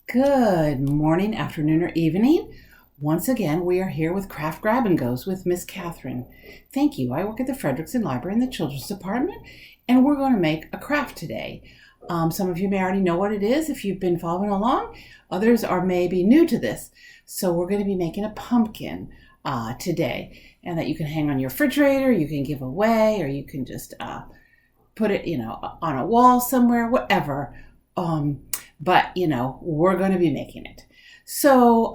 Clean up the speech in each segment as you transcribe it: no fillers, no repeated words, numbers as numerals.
Good morning, afternoon, or evening. Once again, we are here with Craft Grab and Goes with Miss Katharine. Thank you. I work at the Frederickson Library in the Children's Department, and we're going to make a craft today. Some of you may already know what it is if you've been following along. Others are maybe new to this. So we're going to be making a pumpkin today, and that you can hang on your refrigerator, you can give away, or you can just put it, on a wall somewhere, whatever. But we're going to be making it. So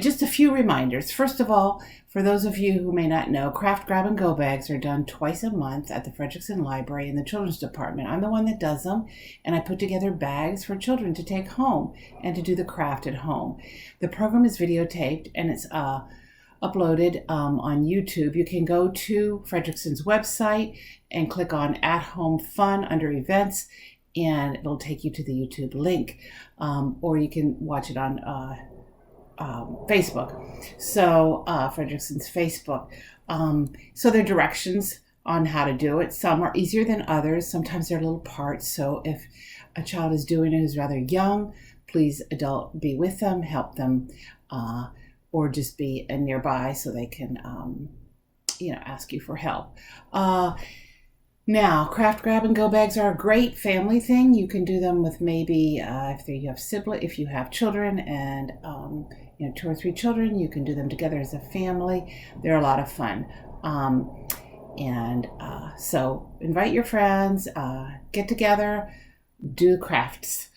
just a few reminders. First of all, for those of you who may not know, Craft Grab and Go bags are done twice a month at the Frederickson Library in the Children's Department. I'm the one that does them, and I put together bags for children to take home and to do the craft at home. The program is videotaped and it's uploaded on YouTube. You can go to Frederickson's website and click on At Home Fun under Events, and it'll take you to the YouTube link, or you can watch it on Facebook. So Frederickson's Facebook. So there are directions on how to do it. Some are easier than others. Sometimes there are little parts. So if a child is doing it who's rather young, please adult be with them, help them, or just be nearby so they can, ask you for help. Now, Craft Grab and Go bags are a great family thing. You can do them with maybe if you have children and 2 or 3 children, you can do them together as a family. They're a lot of fun. So invite your friends, get together, do crafts.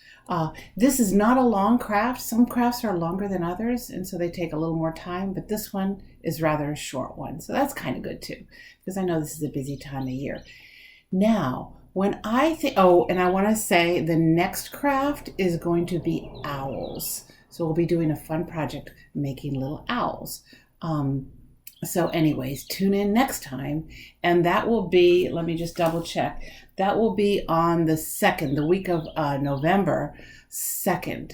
This is not a long craft. Some crafts are longer than others, and so they take a little more time, but this one is rather a short one. So that's kind of good too, because I know this is a busy time of year. Now, when I think, and I want to say the next craft is going to be owls. So we'll be doing a fun project making little owls. So anyways, tune in next time. And that will be, let me just double check. That will be on the 2nd, the week of November 2nd.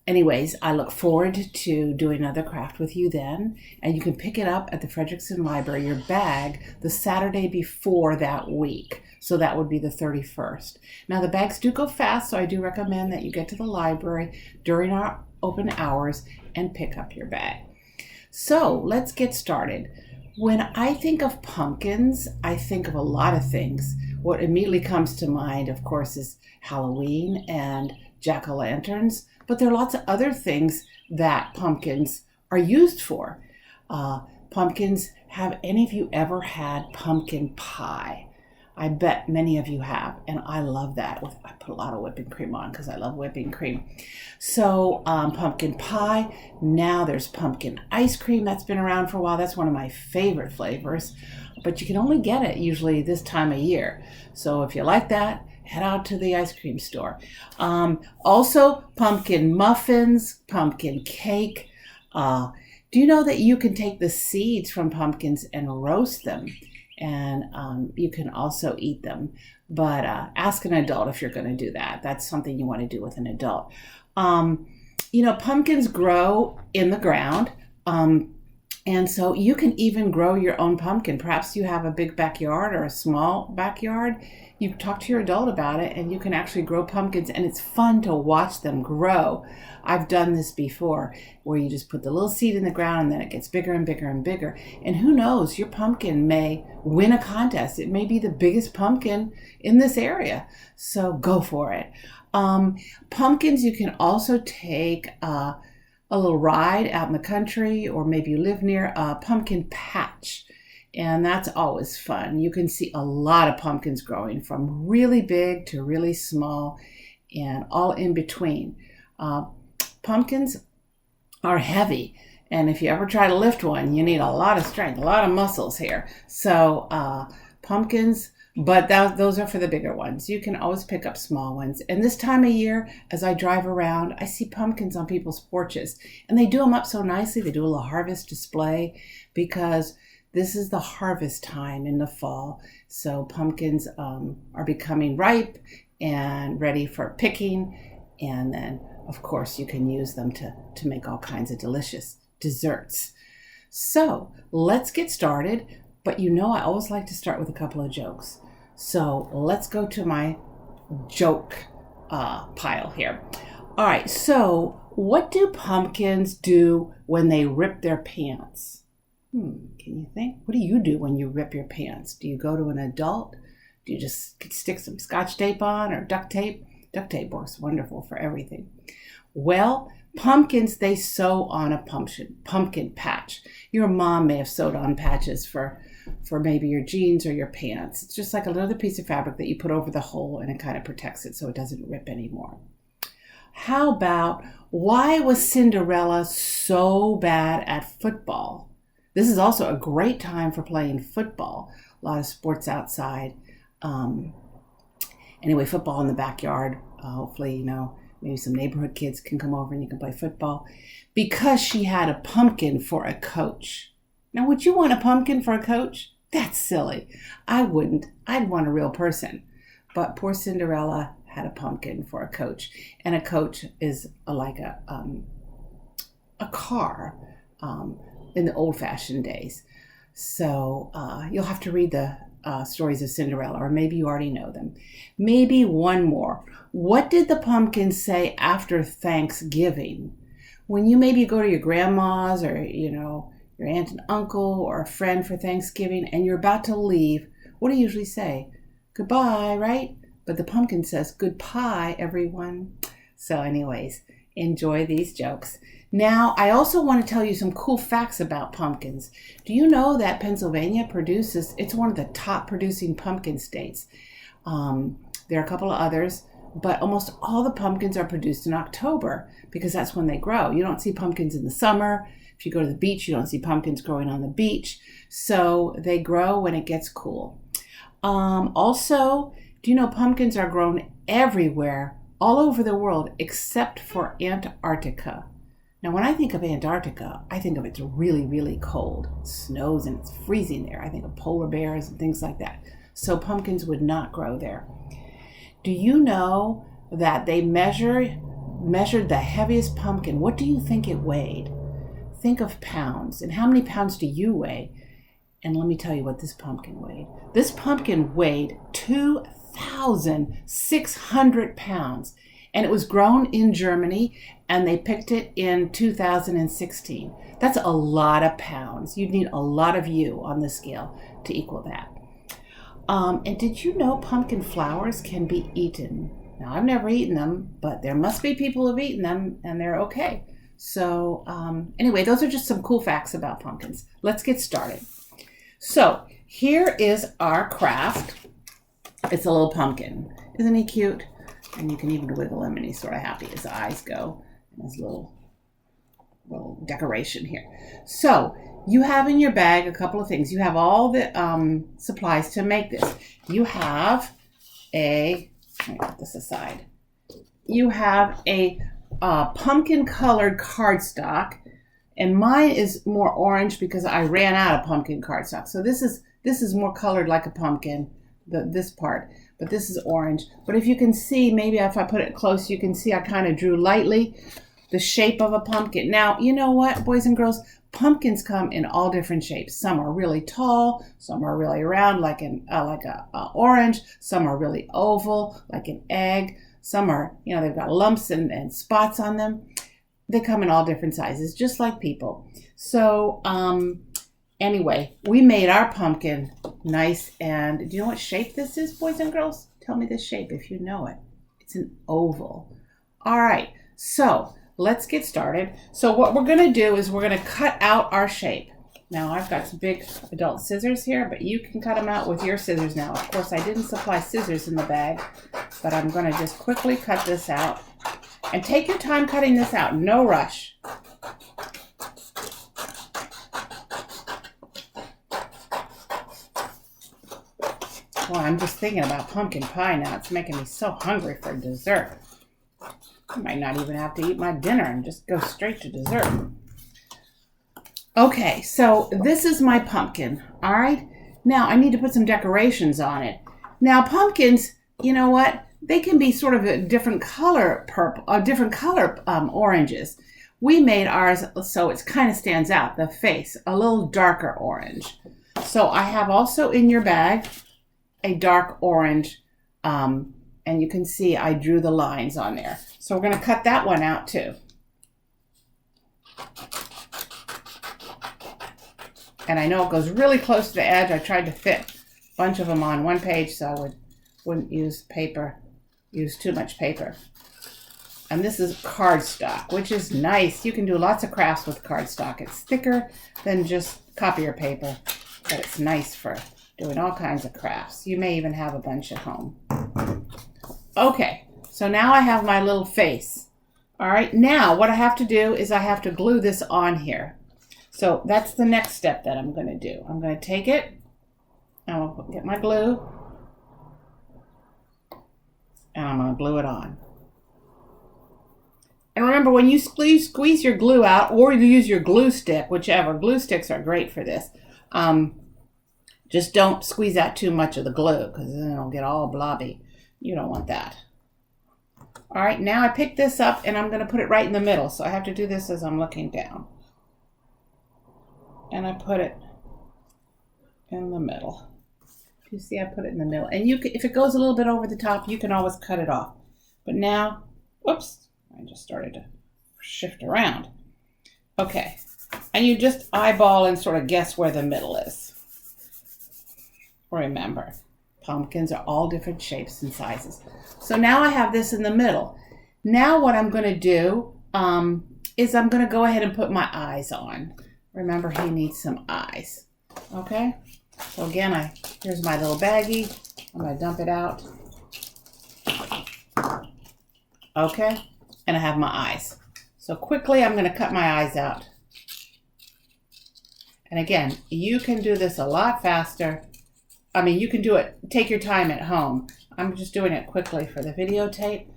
Anyways, I look forward to doing another craft with you then. And you can pick it up at the Frederickson Library, your bag, the Saturday before that week. So that would be the 31st. Now the bags do go fast, so I do recommend that you get to the library during our open hours and pick up your bag. So let's get started. When I think of pumpkins, I think of a lot of things. What immediately comes to mind, of course, is Halloween and jack-o'-lanterns. But there are lots of other things that pumpkins are used for. Pumpkins, have any of you ever had pumpkin pie? I bet many of you have, and I love that. I put a lot of whipping cream on because I love whipping cream. So pumpkin pie. Now there's pumpkin ice cream that's been around for a while. That's one of my favorite flavors, but you can only get it usually this time of year. So if you like that, head out to the ice cream store. Also, pumpkin muffins, pumpkin cake. Do you know that you can take the seeds from pumpkins and roast them? And you can also eat them. But ask an adult if you're going to do that. That's something you want to do with an adult. Pumpkins grow in the ground. And so you can even grow your own pumpkin. Perhaps you have a big backyard or a small backyard. You talk to your adult about it, and you can actually grow pumpkins, and it's fun to watch them grow. I've done this before, where you just put the little seed in the ground, and then it gets bigger and bigger and bigger. And who knows, your pumpkin may win a contest. It may be the biggest pumpkin in this area. So go for it. Pumpkins, you can also take a little ride out in the country, or maybe you live near a pumpkin patch. And that's always fun. You can see a lot of pumpkins growing from really big to really small and all in between. Pumpkins are heavy. And if you ever try to lift one, you need a lot of strength, a lot of muscles here. So pumpkins, but those are for the bigger ones. You can always pick up small ones. And this time of year, as I drive around, I see pumpkins on people's porches. And they do them up so nicely. They do a little harvest display because this is the harvest time in the fall. So pumpkins are becoming ripe and ready for picking. And then, of course, you can use them to make all kinds of delicious desserts. So let's get started. But I always like to start with a couple of jokes. So let's go to my joke pile here. All right, so what do pumpkins do when they rip their pants? Can you think? What do you do when you rip your pants? Do you go to an adult? Do you just stick some scotch tape on or duct tape? Duct tape works wonderful for everything. Well, pumpkins, they sew on a pumpkin patch. Your mom may have sewed on patches for maybe your jeans or your pants. It's just like another piece of fabric that you put over the hole and it kind of protects it so it doesn't rip anymore. How about, why was Cinderella so bad at football? This is also a great time for playing football. A lot of sports outside. Anyway, football in the backyard. Hopefully, maybe some neighborhood kids can come over and you can play football. Because she had a pumpkin for a coach. Now, would you want a pumpkin for a coach? That's silly. I wouldn't. I'd want a real person. But poor Cinderella had a pumpkin for a coach. And a coach is like a car in the old-fashioned days. So you'll have to read the stories of Cinderella, or maybe you already know them. Maybe one more. What did the pumpkin say after Thanksgiving? When you maybe go to your grandma's or, your aunt and uncle or a friend for Thanksgiving and you're about to leave, what do you usually say? Goodbye, right? But the pumpkin says, goodbye, everyone. So anyways, enjoy these jokes. Now, I also want to tell you some cool facts about pumpkins. Do you know that Pennsylvania it's one of the top producing pumpkin states. There are a couple of others, but almost all the pumpkins are produced in October because that's when they grow. You don't see pumpkins in the summer. If you go to the beach, you don't see pumpkins growing on the beach. So they grow when it gets cool. Also, do you know pumpkins are grown everywhere, all over the world, except for Antarctica? Now, when I think of Antarctica, I think of it's really, really cold. It snows and it's freezing there. I think of polar bears and things like that. So pumpkins would not grow there. Do you know that they measured the heaviest pumpkin? What do you think it weighed? Think of pounds. And how many pounds do you weigh? And let me tell you what this pumpkin weighed. This pumpkin weighed 2,600 pounds. And it was grown in Germany, and they picked it in 2016. That's a lot of pounds. You'd need a lot of you on the scale to equal that. And did you know pumpkin flowers can be eaten? Now, I've never eaten them, but there must be people who have eaten them, and they're okay. So anyway, those are just some cool facts about pumpkins. Let's get started. So here is our craft. It's a little pumpkin. Isn't he cute? And you can even wiggle him, and he's sort of happy. His eyes go, and his little decoration here. So you have in your bag a couple of things. You have all the supplies to make this. You have let me put this aside. You have a pumpkin-colored cardstock, and mine is more orange because I ran out of pumpkin cardstock. So this is more colored like a pumpkin, this part, but this is orange. But if you can see, maybe if I put it close, you can see I kind of drew lightly the shape of a pumpkin. Now, you know what, boys and girls? Pumpkins come in all different shapes. Some are really tall, some are really round, like a orange. Some are really oval, like an egg. Some are, they've got lumps and spots on them. They come in all different sizes, just like people. So anyway, we made our pumpkin nice. And do you know what shape this is, boys and girls? Tell me the shape if you know it. It's an oval. All right, so let's get started. So what we're going to do is we're going to cut out our shape. Now, I've got some big adult scissors here, but you can cut them out with your scissors now. Of course, I didn't supply scissors in the bag, but I'm going to just quickly cut this out. And take your time cutting this out. No rush. Well, I'm just thinking about pumpkin pie now. It's making me so hungry for dessert. I might not even have to eat my dinner and just go straight to dessert. Okay, so this is my pumpkin, all right? Now, I need to put some decorations on it. Now, pumpkins, you know what? They can be sort of a different color oranges. We made ours so it kind of stands out, the face, a little darker orange. So I have also in your bag a dark orange And you can see I drew the lines on there. So we're going to cut that one out too. And I know it goes really close to the edge. I tried to fit a bunch of them on one page so I wouldn't use too much paper. And this is cardstock, which is nice. You can do lots of crafts with cardstock. It's thicker than just copier paper, but it's nice for doing all kinds of crafts. You may even have a bunch at home. Okay, so now I have my little face. All right, now what I have to do is I have to glue this on here. So that's the next step that I'm going to do. I'm going to take it, and I'll get my glue, and I'm going to glue it on. And remember, when you squeeze your glue out, or you use your glue stick, whichever, glue sticks are great for this. Just don't squeeze out too much of the glue, because then it'll get all blobby. You don't want that. All right, now I pick this up, and I'm going to put it right in the middle. So I have to do this as I'm looking down. And I put it in the middle. You see, I put it in the middle. And you can, if it goes a little bit over the top, you can always cut it off. But now, whoops, I just started to shift around. Okay, and you just eyeball and sort of guess where the middle is. Remember, pumpkins are all different shapes and sizes. So now I have this in the middle. Now what I'm going to do is I'm going to go ahead and put my eyes on. Remember, he needs some eyes. Okay? So again, here's my little baggie. I'm going to dump it out. Okay? And I have my eyes. So quickly, I'm going to cut my eyes out. And again, you can do this a lot faster. I mean, you can do it, take your time at home. I'm just doing it quickly for the videotape.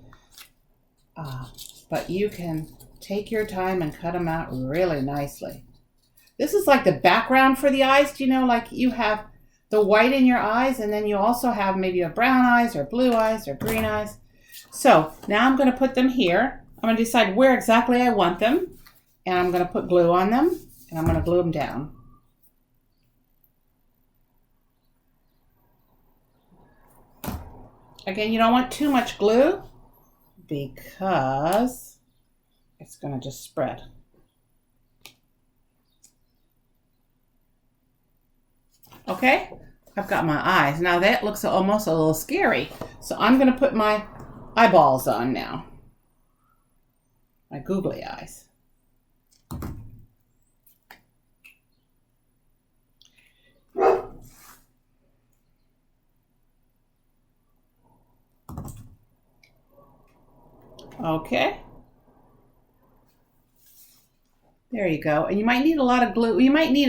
But you can take your time and cut them out really nicely. This is like the background for the eyes. Do you know, like you have the white in your eyes, and then you also have maybe you have brown eyes or blue eyes or green eyes. So now I'm going to put them here. I'm going to decide where exactly I want them, and I'm going to put glue on them, and I'm going to glue them down. Again, you don't want too much glue because it's going to just spread. Okay, I've got my eyes. Now that looks almost a little scary. So I'm going to put my eyeballs on now. My googly eyes. Okay. There you go. And you might need a lot of glue. You might need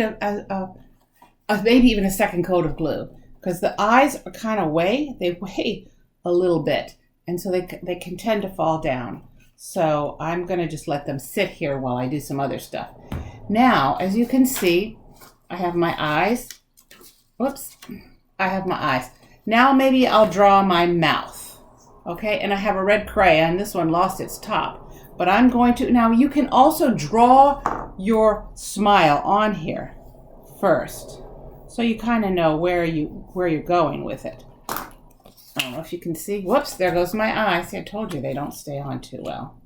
maybe even a second coat of glue, because the eyes are kind of they weigh a little bit, and so they can tend to fall down. So I'm going to just let them sit here while I do some other stuff. Now, as you can see, I have my eyes. Whoops. I have my eyes. Now maybe I'll draw my mouth. Okay, and I have a red crayon. This one lost its top. But I'm going to, now you can also draw your smile on here first. So you kind of know where you're going with it. I don't know if you can see. Whoops, there goes my eye. See, I told you they don't stay on too well.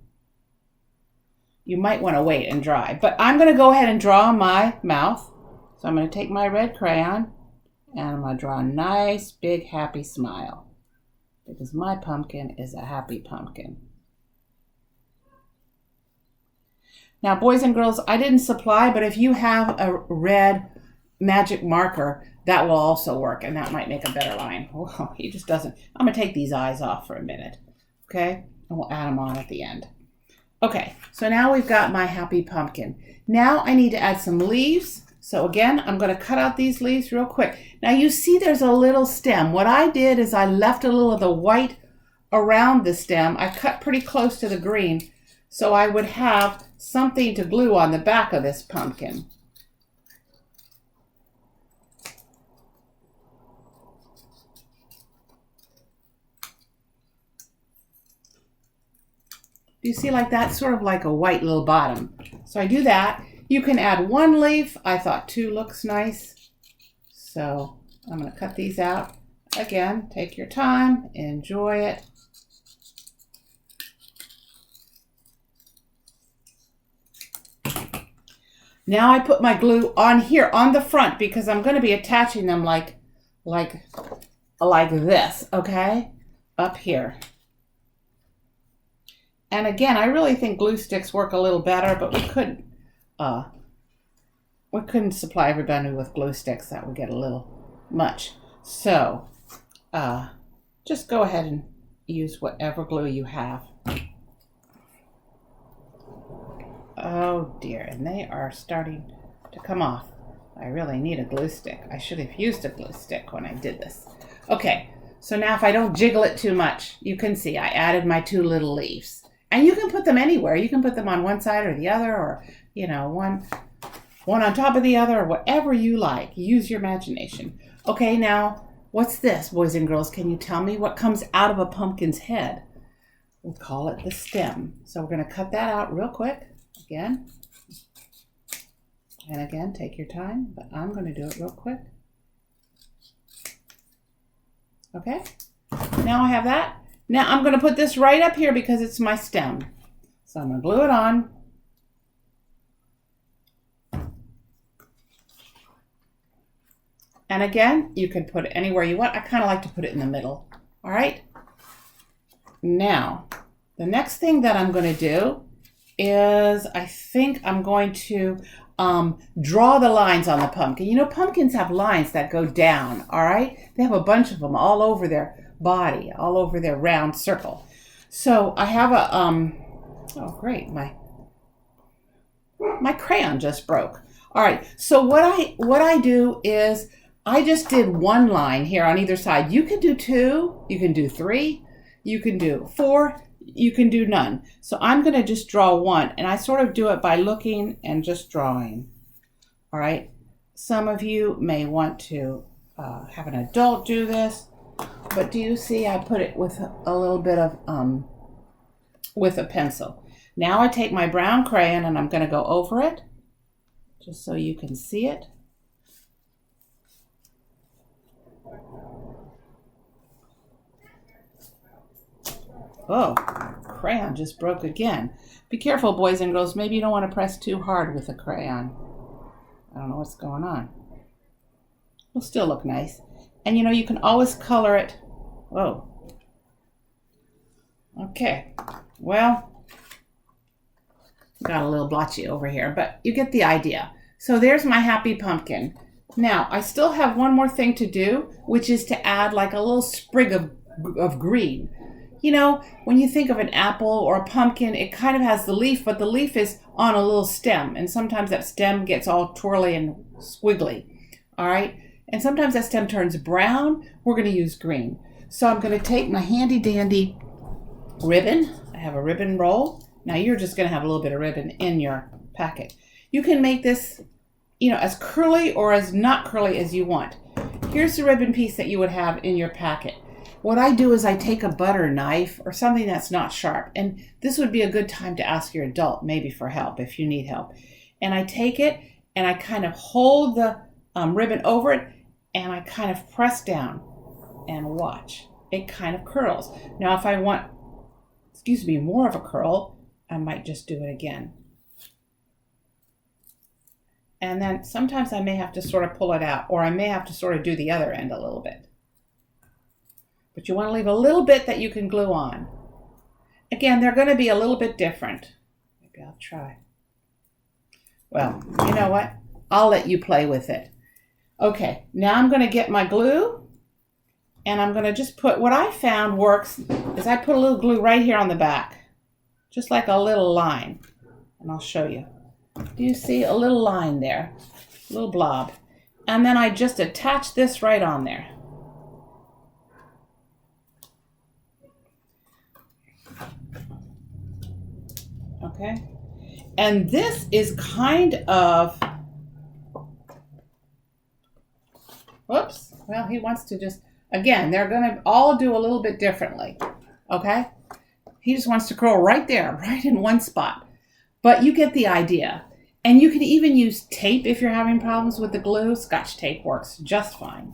You might want to wait and dry. But I'm going to go ahead and draw my mouth. So I'm going to take my red crayon and I'm going to draw a nice, big, happy smile. Because my pumpkin is a happy pumpkin. Now, boys and girls, I didn't supply, but if you have a red magic marker, that will also work, and that might make a better line. Well, he just doesn't. I'm going to take these eyes off for a minute, okay? And we'll add them on at the end. Okay, so now we've got my happy pumpkin. Now I need to add some leaves. So again, I'm going to cut out these leaves real quick. Now you see there's a little stem. What I did is I left a little of the white around the stem. I cut pretty close to the green, so I would have something to glue on the back of this pumpkin. You see, like that, sort of like a white little bottom. So I do that. You can add one leaf. I thought two looks nice. So I'm going to cut these out. Again, take your time, enjoy it. Now I put my glue on here on the front because I'm going to be attaching them like this, okay? Up here. And again, I really think glue sticks work a little better, but we couldn't supply everybody with glue sticks. That would get a little much. So just go ahead and use whatever glue you have. Oh dear, and they are starting to come off. I really need a glue stick. I should have used a glue stick when I did this. Okay, so now if I don't jiggle it too much, you can see I added my 2 little leaves. And you can put them anywhere. You can put them on one side or the other, or, you know, one on top of the other, or whatever you like. Use your imagination. Okay, now, what's this, boys and girls? Can you tell me what comes out of a pumpkin's head? We'll call it the stem. So we're going to cut that out real quick. Again. And again, take your time, but I'm going to do it real quick. Okay, now I have that. Now I'm going to put this right up here because it's my stem. So I'm going to glue it on. And again, you can put it anywhere you want. I kind of like to put it in the middle. All right. Now, the next thing that I'm going to do is I think I'm going to draw the lines on the pumpkin. You know, pumpkins have lines that go down, all right? They have a bunch of them all over their body, all over their round circle. So I have a, oh great, my crayon just broke. All right, so what I do is I just did 1 line here on either side. You can do 2, you can do 3, you can do 4, you can do none. So I'm going to just draw 1, and I sort of do it by looking and just drawing. All right. Some of you may want to have an adult do this, but do you see I put it with a little bit of with a pencil. Now I take my brown crayon and I'm going to go over it just so you can see it. Oh, crayon just broke again. Be careful, boys and girls. Maybe you don't want to press too hard with a crayon. I don't know what's going on. It'll still look nice. And you know, you can always color it. Whoa. Okay. Well, got a little blotchy over here, but you get the idea. So there's my happy pumpkin. Now, I still have one more thing to do, which is to add like a little sprig of green. You know, when you think of an apple or a pumpkin, it kind of has the leaf, but the leaf is on a little stem. And sometimes that stem gets all twirly and squiggly. All right. And sometimes that stem turns brown. We're going to use green. So I'm going to take my handy dandy ribbon. I have a ribbon roll. Now you're just going to have a little bit of ribbon in your packet. You can make this, you know, as curly or as not curly as you want. Here's the ribbon piece that you would have in your packet. What I do is I take a butter knife or something that's not sharp, and this would be a good time to ask your adult maybe for help if you need help. And I take it and I kind of hold the ribbon over it and I kind of press down and watch. It kind of curls. Now if I want, more of a curl, I might just do it again. And then sometimes I may have to sort of pull it out, or I may have to sort of do the other end a little bit. But you want to leave a little bit that you can glue on. Again, they're going to be a little bit different. Maybe I'll try. Well, you know what? I'll let you play with it. Okay, now I'm going to get my glue, and I'm going to just put, what I found works is I put a little glue right here on the back, just like a little line. And I'll show you. Do you see a little line there? A little blob. And then I just attach this right on there. Okay, and this is kind of, whoops, well, he wants to just, again, they're going to all do a little bit differently, okay? He just wants to curl right there, right in one spot, but you get the idea. And you can even use tape if you're having problems with the glue. Scotch tape works just fine.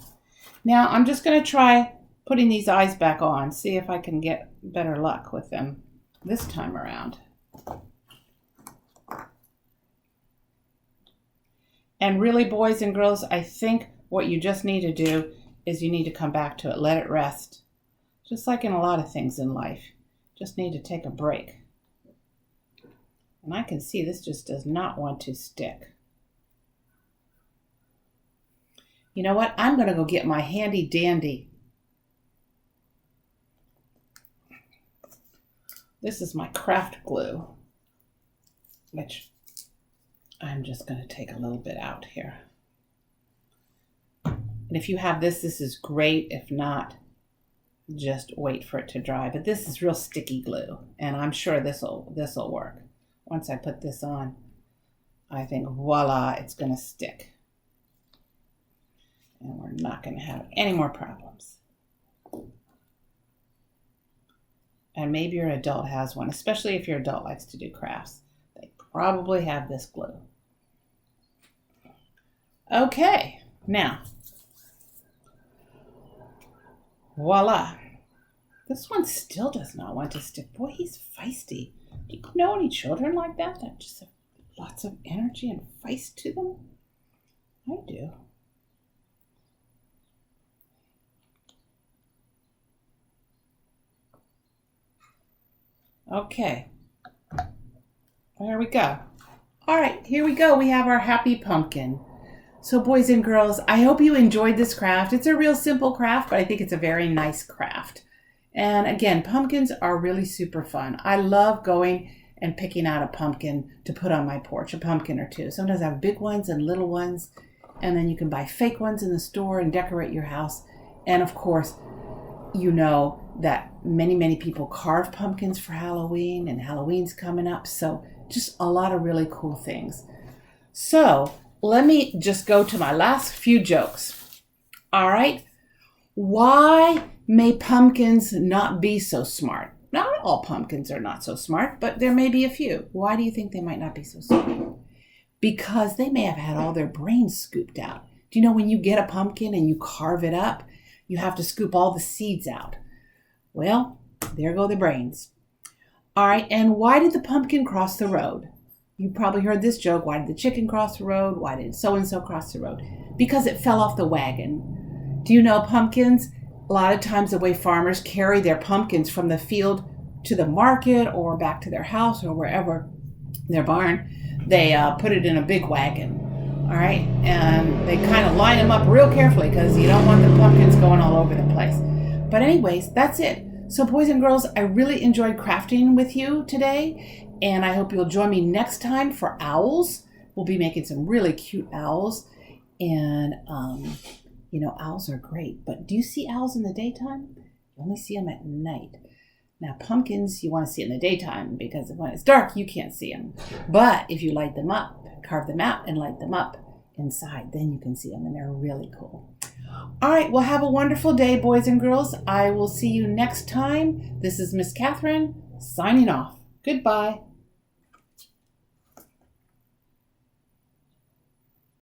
Now, I'm just going to try putting these eyes back on, see if I can get better luck with them this time around. And really, boys and girls, I think what you just need to do is you need to come back to it. Let it rest. Just like in a lot of things in life. Just need to take a break. And I can see this just does not want to stick. You know what? I'm going to go get my handy dandy. This is my craft glue, which I'm just going to take a little bit out here. And if you have this is great. If not, just wait for it to dry. But this is real sticky glue, and I'm sure this'll work. Once I put this on, I think, voila, it's going to stick. And we're not going to have any more problems. And maybe your adult has one, especially if your adult likes to do crafts. They probably have this glue. Okay, now, voila. This one still does not want to stick. Boy, he's feisty. Do you know any children like that just have lots of energy and feist to them? I do. Okay, there we go. All right, here we go. We have our happy pumpkin. So boys and girls, I hope you enjoyed this craft. It's a real simple craft, but I think it's a very nice craft. And again, pumpkins are really super fun. I love going and picking out a pumpkin to put on my porch, a pumpkin or two. Sometimes I have big ones and little ones, and then you can buy fake ones in the store and decorate your house. And of course, you know that many people carve pumpkins for Halloween, and Halloween's coming up. So just a lot of really cool things. So let me just go to my last few jokes. All right. Why may pumpkins not be so smart? Not all pumpkins are not so smart, but there may be a few. Why do you think they might not be so smart? Because they may have had all their brains scooped out. Do you know when you get a pumpkin and you carve it up, you have to scoop all the seeds out? Well, there go the brains. All right, and why did the pumpkin cross the road? You probably heard this joke. Why did the chicken cross the road? Why did so-and-so cross the road? Because it fell off the wagon. Do you know pumpkins? A lot of times the way farmers carry their pumpkins from the field to the market or back to their house or wherever, their barn, they put it in a big wagon. All right, and they kind of line them up real carefully because you don't want the pumpkins going all over the place. But anyways, that's it. So boys and girls, I really enjoyed crafting with you today, and I hope you'll join me next time for owls. We'll be making some really cute owls, and you know, owls are great, but do you see owls in the daytime? You only see them at night. Now, pumpkins, you want to see in the daytime because when it's dark, you can't see them. But if you light them up, carve them out and light them up inside, then you can see them, and they're really cool. All right, well, have a wonderful day, boys and girls. I will see you next time. This is Miss Katharine signing off. Goodbye.